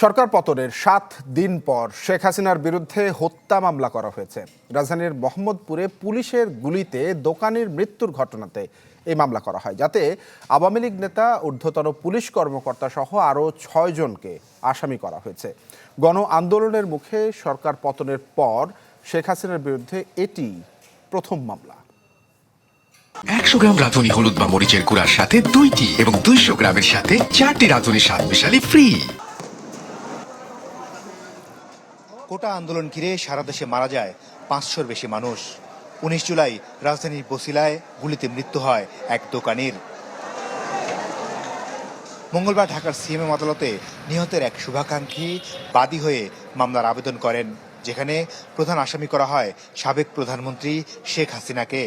সরকার পতনের ৭ দিন পর শেখ হাসিনার বিরুদ্ধে হত্যা মামলা করা হয়েছে। রাজধানীর মোহাম্মদপুরে পুলিশের গুলিতে দোকানির মৃত্যুর ঘটনাতে এই মামলা করা হয়, যাতে আওয়ামী লীগ নেতা, ঊর্ধ্বতন পুলিশ কর্মকর্তা সহ আরও ৬ জনকে আসামি করা হয়েছে। গণ আন্দোলনের মুখে সরকার পতনের পর শেখ হাসিনার বিরুদ্ধে এটি প্রথম মামলা। ১০০ গ্রাম রাঁধুনি হলুদ বা মরিচের গুঁড়ার সাথে ২টি এবং ২০০ গ্রামের সাথে ৪টি রাঁধুনি স্বাদ মিশালি ফ্রি। কোটা আন্দোলন ঘিরে সারা দেশে মারা যায় ৫০০-র বেশি মানুষ। ১৯ জুলাই রাজধানীর বছিলায় গুলিতে মৃত্যু হয় এক দোকানির। মঙ্গলবার ঢাকার সিএমএম আদালতে নিহতের এক শুভাকাঙ্ক্ষী বাদী হয়ে মামলার আবেদন করেন, যেখানে প্রধান আসামি করা হয় সাবেক প্রধানমন্ত্রী শেখ হাসিনাকে।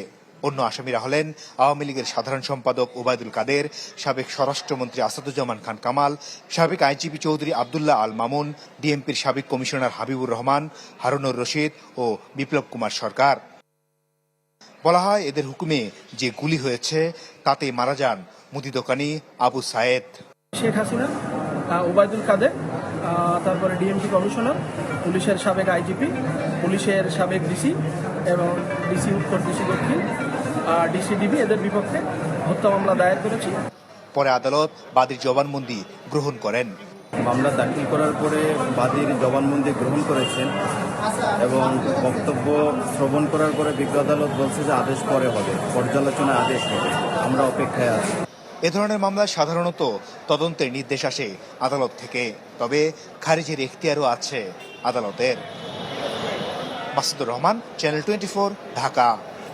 অন্য আসামিরা হলেন আওয়ামী লীগের সাধারণ সম্পাদক ওবায়দুল কাদের, সাবেক স্বরাষ্ট্রমন্ত্রী আসাদুজ্জামান খান কামাল, সাবেক আইজিপি চৌধুরী আবদুল্লাহ আল মামুন, ডিএমপির সাবেক কমিশনার হাবিবুর রহমান, হারুনুর রশিদ ও বিপ্লব কুমার সরকার। বলা হয়, এদের হুকুমে যে গুলি হয়েছে তাতে মারা যান মুদি দোকানি আবু সায়েদ। শেখ হাসিনা, ওবায়দুল কাদের, তারপরে ডিএমপি কমিশনার, পুলিশের সাবেক আইজিপি, পুলিশের সাবেক ডিসি এবং ডিসি উত্তর, ডিসি দক্ষিণ, ডিসিডিবি এদের বিপক্ষে হত্যা মামলা দায়ের করেছি। পরে আদালত বাদীর জবানবন্দি গ্রহণ করেন। মামলা দাখিল করার পরে বাদীর জবানবন্দি গ্রহণ করেছেন এবং বক্তব্য শ্রবণ করার পরে বিজ্ঞ আদালত বলছে যে আদেশ পরে হবে, পর্যালোচনায় আদেশ হবে। আমরা অপেক্ষায় আছি। এ ধরনের মামলায় সাধারণত তদন্তের নির্দেশ আসে আদালত থেকে, তবে খারিজের এখতিয়ারও আছে আদালতের। মাসুদুর রহমান, চ্যানেল 24, ঢাকা।